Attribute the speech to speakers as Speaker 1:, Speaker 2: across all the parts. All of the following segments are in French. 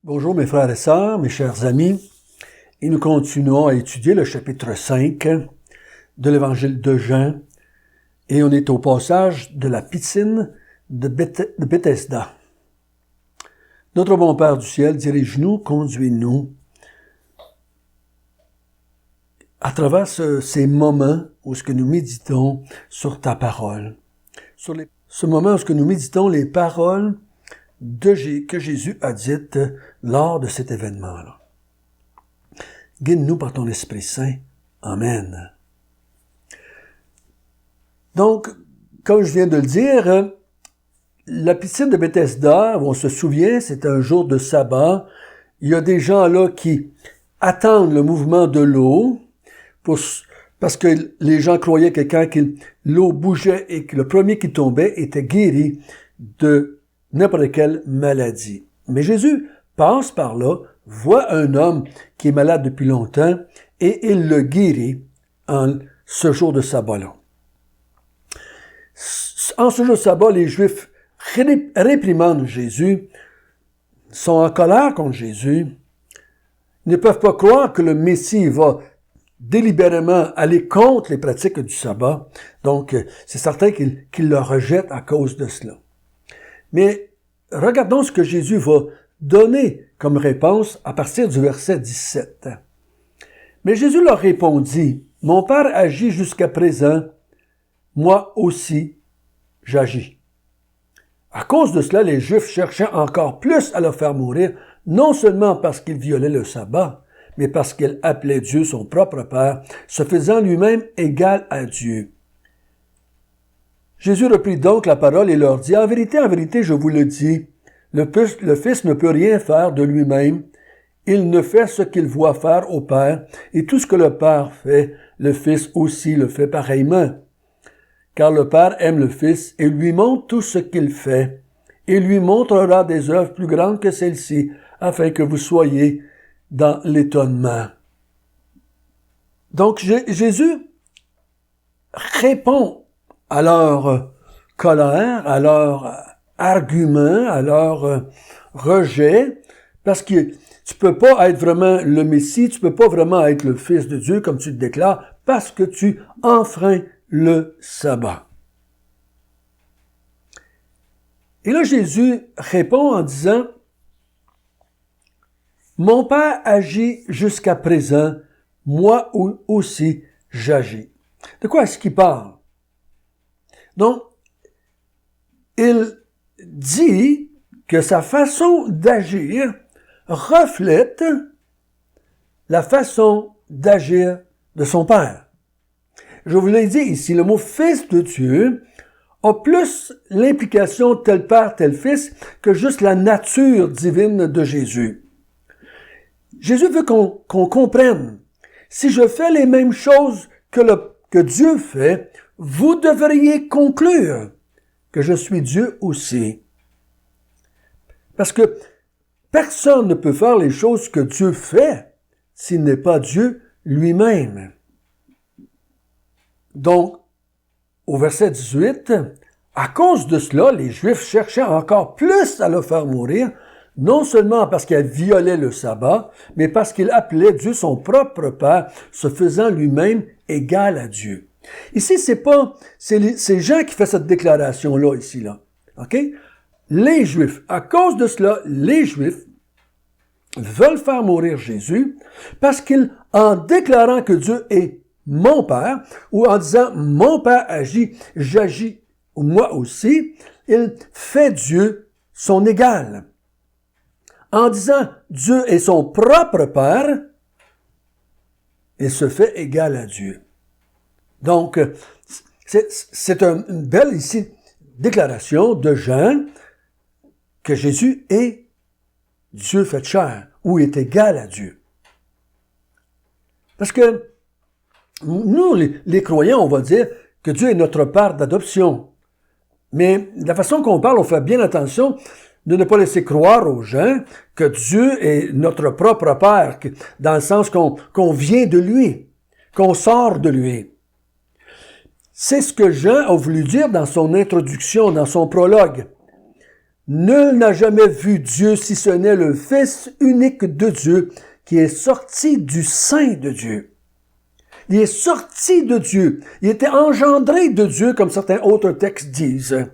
Speaker 1: Bonjour mes frères et sœurs, mes chers amis, et nous continuons à étudier le chapitre 5 de l'évangile de Jean, et on est au passage de la piscine de Bethesda. Notre bon Père du ciel, dirige-nous, conduis-nous à travers ces moments où nous méditons sur ta parole, ce moment où nous méditons les paroles que Jésus a dites lors de cet événement-là. Guide-nous par ton Esprit Saint. Amen. Donc, comme je viens de le dire, la piscine de Bethesda, on se souvient, c'est un jour de sabbat. Il y a des gens là qui attendent le mouvement de l'eau parce que les gens croyaient que quand l'eau bougeait et que le premier qui tombait était guéri de n'importe quelle maladie. Mais Jésus passe par là, voit un homme qui est malade depuis longtemps et il le guérit en ce jour de sabbat-là. En ce jour de sabbat, les Juifs réprimandent Jésus, sont en colère contre Jésus, ne peuvent pas croire que le Messie va délibérément aller contre les pratiques du sabbat. Donc, c'est certain qu'ils le rejettent à cause de cela. Mais regardons ce que Jésus va donner comme réponse à partir du verset 17. Mais Jésus leur répondit, « Mon Père agit jusqu'à présent, moi aussi j'agis. » À cause de cela, les Juifs cherchaient encore plus à le faire mourir, non seulement parce qu'il violait le sabbat, mais parce qu'il appelait Dieu son propre Père, se faisant lui-même égal à Dieu. Jésus reprit donc la parole et leur dit, « En vérité, je vous le dis, le Fils ne peut rien faire de lui-même. Il ne fait ce qu'il voit faire au Père, et tout ce que le Père fait, le Fils aussi le fait pareillement. Car le Père aime le Fils et lui montre tout ce qu'il fait, et lui montrera des œuvres plus grandes que celles-ci, afin que vous soyez dans l'étonnement. » Donc Jésus répond à leur colère, à leur argument, à leur rejet, parce que tu peux pas être vraiment le Messie, tu peux pas vraiment être le Fils de Dieu, comme tu te déclares, parce que tu enfreins le sabbat. Et là, Jésus répond en disant, « Mon Père agit jusqu'à présent, moi aussi j'agis. » De quoi est-ce qu'il parle? Donc, il dit que sa façon d'agir reflète la façon d'agir de son Père. Je vous l'ai dit ici, le mot « Fils de Dieu » a plus l'implication tel Père, tel Fils que juste la nature divine de Jésus. Jésus veut qu'on comprenne. Si je fais les mêmes choses que Dieu fait, vous devriez conclure que je suis Dieu aussi. Parce que personne ne peut faire les choses que Dieu fait s'il n'est pas Dieu lui-même. Donc, au verset 18, à cause de cela, les Juifs cherchaient encore plus à le faire mourir, non seulement parce qu'il violait le sabbat, mais parce qu'il appelait Dieu son propre Père, se faisant lui-même égal à Dieu. Ici, c'est Jean qui fait cette déclaration-là, ici, là. OK? Les Juifs, à cause de cela, les Juifs veulent faire mourir Jésus parce en déclarant que Dieu est mon Père, ou en disant mon Père agit, j'agis moi aussi, il fait Dieu son égal. En disant Dieu est son propre Père, il se fait égal à Dieu. Donc, c'est une belle ici déclaration de Jean que Jésus est Dieu fait chair, ou est égal à Dieu. Parce que nous, les croyants, on va dire que Dieu est notre Père d'adoption. Mais de la façon qu'on parle, on fait bien attention de ne pas laisser croire aux gens que Dieu est notre propre Père, dans le sens qu'on vient de lui, qu'on sort de lui. C'est ce que Jean a voulu dire dans son introduction, dans son prologue. Nul n'a jamais vu Dieu si ce n'est le Fils unique de Dieu qui est sorti du sein de Dieu. Il est sorti de Dieu. Il était engendré de Dieu, comme certains autres textes disent.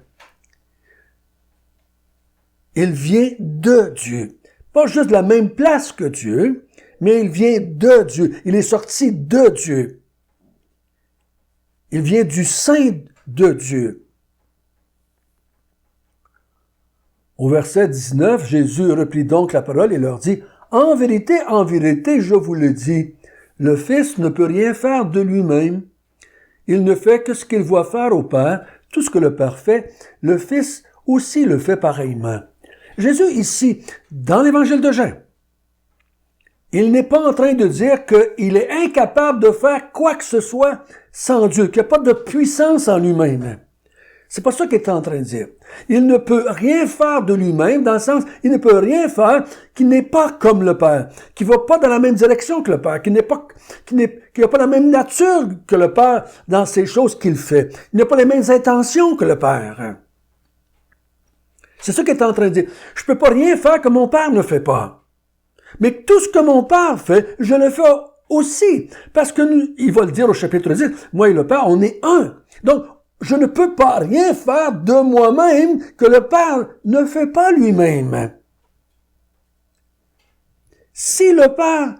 Speaker 1: Il vient de Dieu. Pas juste de la même place que Dieu, mais il vient de Dieu. Il est sorti de Dieu. Il vient du sein de Dieu. Au verset 19, Jésus reprit donc la parole et leur dit, « en vérité, je vous le dis, le Fils ne peut rien faire de lui-même. Il ne fait que ce qu'il voit faire au Père. Tout ce que le Père fait, le Fils aussi le fait pareillement. » Jésus, ici, dans l'Évangile de Jean, il n'est pas en train de dire qu'il est incapable de faire quoi que ce soit sans Dieu, qu'il n'y a pas de puissance en lui-même. C'est pas ça qu'il est en train de dire. Il ne peut rien faire de lui-même, dans le sens, il ne peut rien faire qui n'est pas comme le Père, qui va pas dans la même direction que le Père, qui n'a pas la même nature que le Père dans ces choses qu'il fait. Il n'a pas les mêmes intentions que le Père. C'est ça qu'il est en train de dire. Je peux pas rien faire que mon Père ne fait pas. Mais tout ce que mon Père fait, je le fais aussi. Parce que il va le dire au chapitre 10, moi et le Père, on est un. Donc, je ne peux pas rien faire de moi-même que le Père ne fait pas lui-même. Si le Père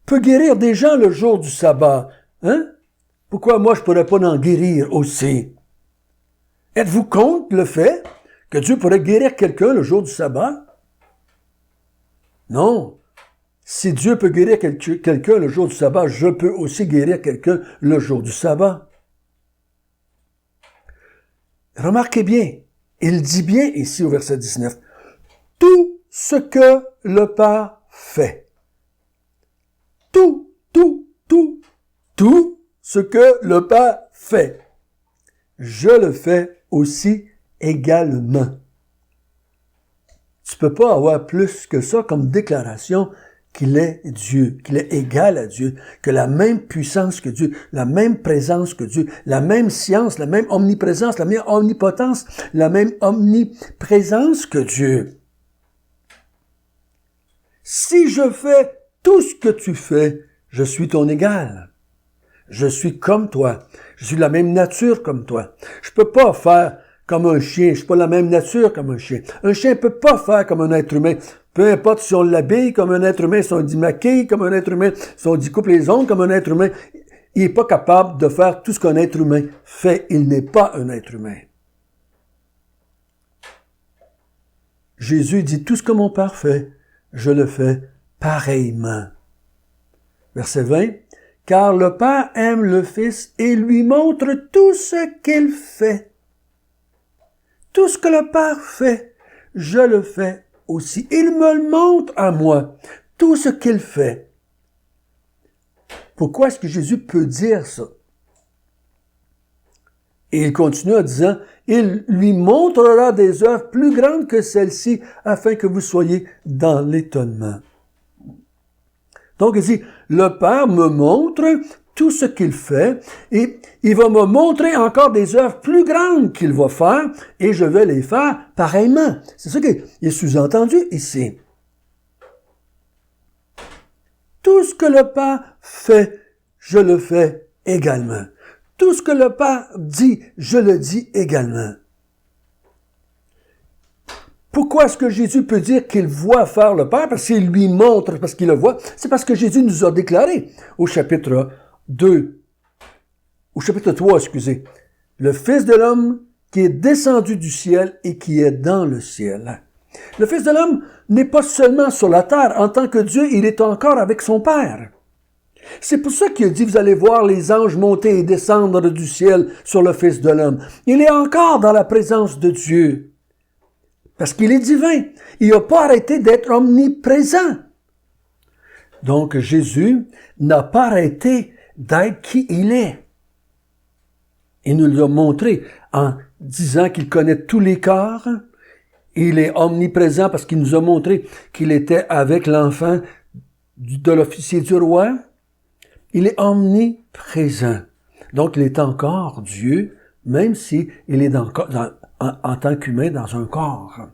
Speaker 1: peut guérir des gens le jour du sabbat, pourquoi moi je pourrais pas en guérir aussi? Êtes-vous contre le fait que Dieu pourrait guérir quelqu'un le jour du sabbat? Non. Si Dieu peut guérir quelqu'un le jour du sabbat, je peux aussi guérir quelqu'un le jour du sabbat. Remarquez bien, il dit bien ici au verset 19, « Tout ce que le Père fait. » Tout ce que le Père fait. Je le fais aussi également. Tu peux pas avoir plus que ça comme déclaration qu'il est Dieu, qu'il est égal à Dieu, que la même puissance que Dieu, la même présence que Dieu, la même science, la même omniprésence, la même omnipotence, la même omniprésence que Dieu. Si je fais tout ce que tu fais, je suis ton égal. Je suis comme toi. Je suis de la même nature comme toi. Je peux pas faire comme un chien. Je suis pas de la même nature comme un chien. Un chien peut pas faire comme un être humain. Peu importe si on l'habille comme un être humain, si on dit maquille comme un être humain, si on dit coupe les ongles comme un être humain, il est pas capable de faire tout ce qu'un être humain fait. Il n'est pas un être humain. Jésus dit, tout ce que mon Père fait, je le fais pareillement. Verset 20. Car le Père aime le Fils et lui montre tout ce qu'il fait. Tout ce que le Père fait, je le fais aussi. Il me le montre à moi, tout ce qu'il fait. Pourquoi est-ce que Jésus peut dire ça? Et il continue en disant, il lui montrera des œuvres plus grandes que celles-ci, afin que vous soyez dans l'étonnement. Donc, il dit, le Père me montre tout ce qu'il fait et il va me montrer encore des œuvres plus grandes qu'il va faire et je vais les faire pareillement. C'est ça qui est sous-entendu ici. Tout ce que le Père fait, je le fais également. Tout ce que le Père dit, je le dis également. Pourquoi est-ce que Jésus peut dire qu'il voit faire le Père? Parce qu'il lui montre, parce qu'il le voit. C'est parce que Jésus nous a déclaré au chapitre 3, le Fils de l'homme qui est descendu du ciel et qui est dans le ciel. Le Fils de l'homme n'est pas seulement sur la terre. En tant que Dieu, il est encore avec son Père. C'est pour ça qu'il a dit, vous allez voir les anges monter et descendre du ciel sur le Fils de l'homme. Il est encore dans la présence de Dieu. Parce qu'il est divin. Il n'a pas arrêté d'être omniprésent. Donc, Jésus n'a pas arrêté d'être qui il est. Il nous l'a montré en disant qu'il connaît tous les corps. Il est omniprésent parce qu'il nous a montré qu'il était avec l'enfant de l'officier du roi. Il est omniprésent. Donc, il est encore Dieu, même si il est en tant qu'humain dans un corps.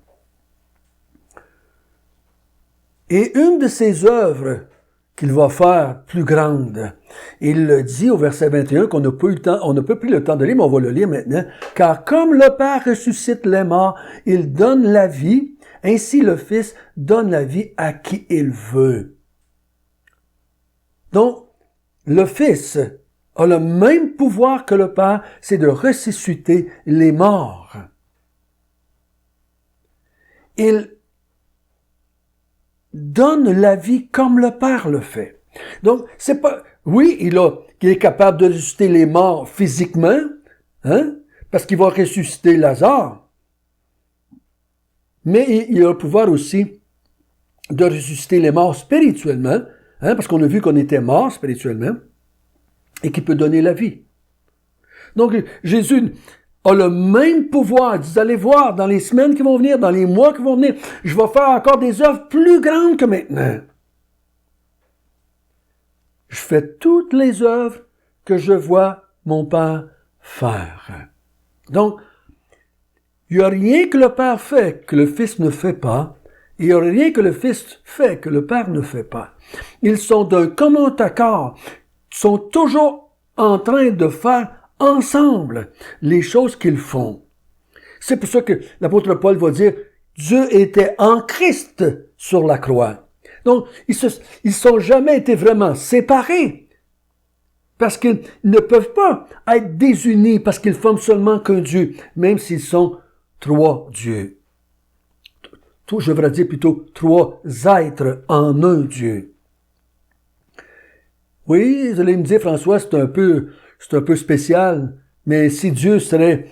Speaker 1: Et une de ses œuvres qu'il va faire plus grande, il le dit au verset 21 qu'on n'a pas eu le temps, on n'a pas pris le temps de lire, mais on va le lire maintenant. Car comme le Père ressuscite les morts, il donne la vie, ainsi le Fils donne la vie à qui il veut. Donc, le Fils a le même pouvoir que le Père, c'est de ressusciter les morts. Il donne la vie comme le Père le fait. Donc, c'est pas... Oui, il est capable de ressusciter les morts physiquement, hein, parce qu'il va ressusciter Lazare. Mais il a le pouvoir aussi de ressusciter les morts spirituellement, hein, parce qu'on a vu qu'on était mort spirituellement, et qu'il peut donner la vie. Donc, Jésus a le même pouvoir. Vous allez voir, dans les semaines qui vont venir, dans les mois qui vont venir, je vais faire encore des œuvres plus grandes que maintenant. Je fais toutes les œuvres que je vois mon Père faire. Donc, il n'y a rien que le Père fait que le Fils ne fait pas, et il n'y a rien que le Fils fait que le Père ne fait pas. Ils sont d'un commun accord, sont toujours en train de faire ensemble les choses qu'ils font. C'est pour ça que l'apôtre Paul va dire, Dieu était en Christ sur la croix. Donc, ils sont jamais été vraiment séparés. Parce qu'ils ne peuvent pas être désunis parce qu'ils forment seulement qu'un Dieu, même s'ils sont trois dieux. Je devrais dire plutôt trois êtres en un Dieu. Oui, vous allez me dire, François, c'est un peu spécial, mais si Dieu serait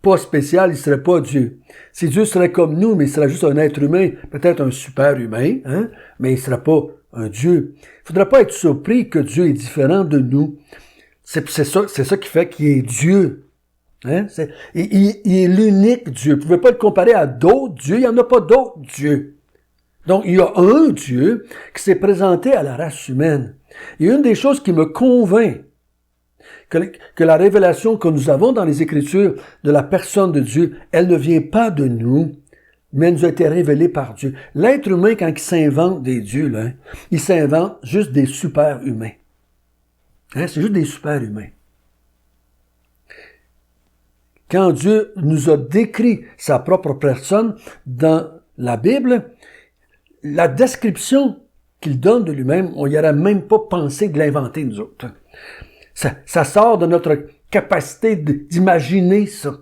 Speaker 1: pas spécial, il serait pas Dieu. Si Dieu serait comme nous, mais il serait juste un être humain, peut-être un super humain, hein, mais il serait pas un Dieu. Il faudrait pas être surpris que Dieu est différent de nous. C'est ça qui fait qu'il est Dieu. Hein? Il est l'unique Dieu. Vous ne pouvez pas le comparer à d'autres dieux. Il n'y en a pas d'autres dieux. Donc, il y a un Dieu qui s'est présenté à la race humaine. Et une des choses qui me convainc que la révélation que nous avons dans les Écritures de la personne de Dieu, elle ne vient pas de nous, mais elle nous a été révélée par Dieu. L'être humain, quand il s'invente des dieux, là, il s'invente juste des super-humains. Hein? C'est juste des super-humains. Quand Dieu nous a décrit sa propre personne dans la Bible, la description qu'il donne de lui-même, on n'y aurait même pas pensé de l'inventer, nous autres. Ça sort de notre capacité d'imaginer ça.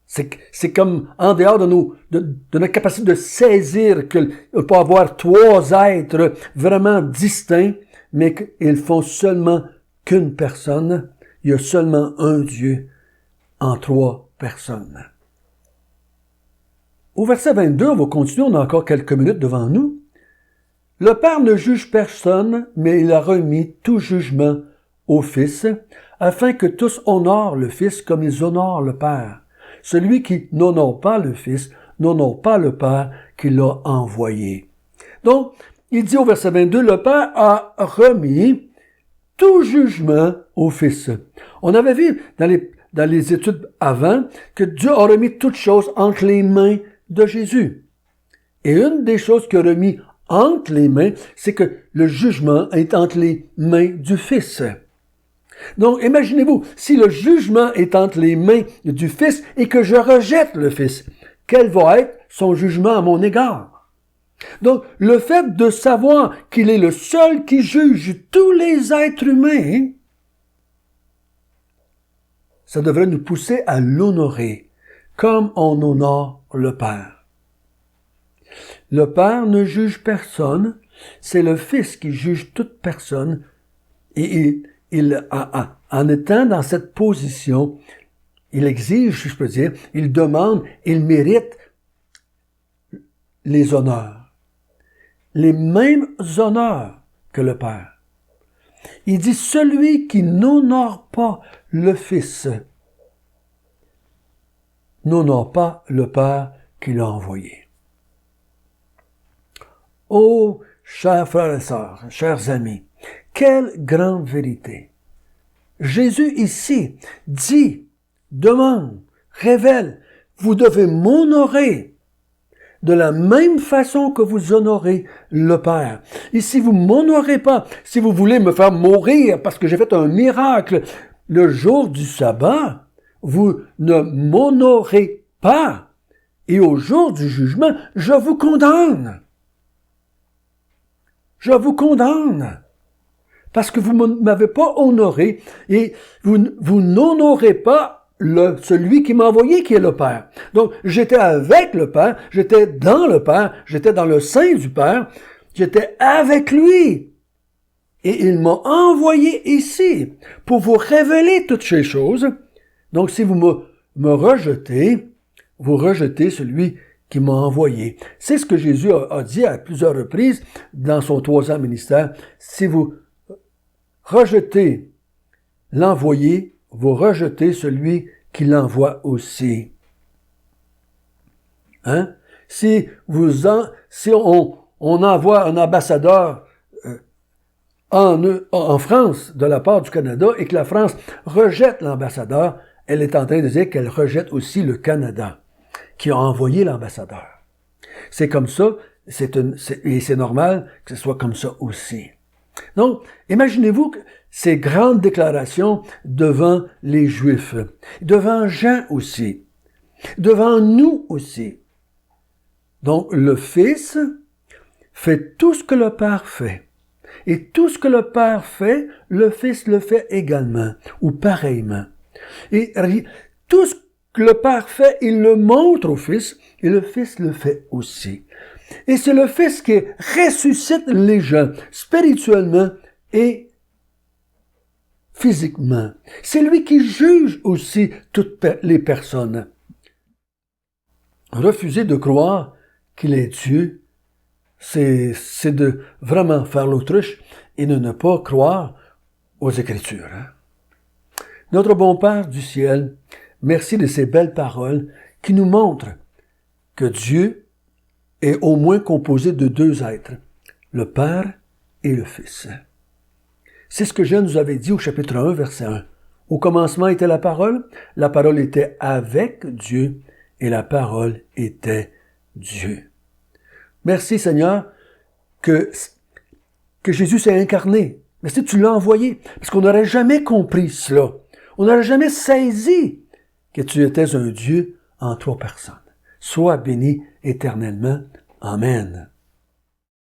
Speaker 1: C'est comme en dehors de notre capacité de saisir qu'il peut y avoir trois êtres vraiment distincts, mais qu'ils font seulement qu'une personne. Il y a seulement un Dieu en trois personnes. Au verset 22, on va continuer, on a encore quelques minutes devant nous. Le Père ne juge personne, mais il a remis tout jugement au Fils, afin que tous honorent le Fils comme ils honorent le Père. Celui qui n'honore pas le Fils n'honore pas le Père qui l'a envoyé. Donc, il dit au verset 22, le Père a remis tout jugement au Fils. On avait vu dans les études avant que Dieu a remis toutes choses entre les mains de Jésus. Et une des choses qu'il a remis entre les mains, c'est que le jugement est entre les mains du Fils. Donc, imaginez-vous, si le jugement est entre les mains du Fils et que je rejette le Fils, quel va être son jugement à mon égard? Donc, le fait de savoir qu'il est le seul qui juge tous les êtres humains, ça devrait nous pousser à l'honorer, comme on honore le Père. Le Père ne juge personne, c'est le Fils qui juge toute personne, et en étant dans cette position, il exige, si je peux dire, il demande, il mérite les honneurs. Les mêmes honneurs que le Père. Il dit, celui qui n'honore pas le Fils n'honore pas le Père qui l'a envoyé. Oh, chers frères et sœurs, chers amis, quelle grande vérité! Jésus ici dit, demande, révèle, vous devez m'honorer de la même façon que vous honorez le Père. Et si vous m'honorez pas, si vous voulez me faire mourir parce que j'ai fait un miracle le jour du sabbat, vous ne m'honorez pas. Et au jour du jugement, je vous condamne. Je vous condamne. Parce que vous ne m'avez pas honoré et vous n'honorez pas celui qui m'a envoyé, qui est le Père. Donc, j'étais avec le Père, j'étais dans le Père, j'étais dans le sein du Père, j'étais avec lui. Et il m'a envoyé ici pour vous révéler toutes ces choses. Donc, si vous me rejetez, vous rejetez celui qui m'a envoyé. C'est ce que Jésus a dit à plusieurs reprises dans son 3 ans ministère. Si vous rejetez l'envoyé, vous rejetez celui qui l'envoie aussi. Hein? Si on envoie un ambassadeur en France de la part du Canada et que la France rejette l'ambassadeur, elle est en train de dire qu'elle rejette aussi le Canada qui a envoyé l'ambassadeur. C'est comme ça, et c'est normal que ce soit comme ça aussi. Donc, imaginez-vous ces grandes déclarations devant les Juifs, devant Jean aussi, devant nous aussi. Donc, le Fils fait tout ce que le Père fait. Et tout ce que le Père fait, le Fils le fait également, ou pareillement. Et tout ce que le Père fait, il le montre au Fils, et le Fils le fait aussi. Et c'est le Fils qui ressuscite les gens, spirituellement et physiquement. C'est lui qui juge aussi toutes les personnes. Refuser de croire qu'il est Dieu, c'est de vraiment faire l'autruche et de ne pas croire aux Écritures. Hein? Notre bon Père du ciel, merci de ces belles paroles qui nous montrent que Dieu est au moins composé de 2 êtres, le Père et le Fils. C'est ce que Jean nous avait dit au chapitre 1, verset 1. Au commencement était la parole était avec Dieu, et la parole était Dieu. Merci Seigneur que Jésus s'est incarné. Merci que tu l'as envoyé, parce qu'on n'aurait jamais compris cela. On n'aurait jamais saisi que tu étais un Dieu en 3 personnes. Sois béni éternellement. Amen.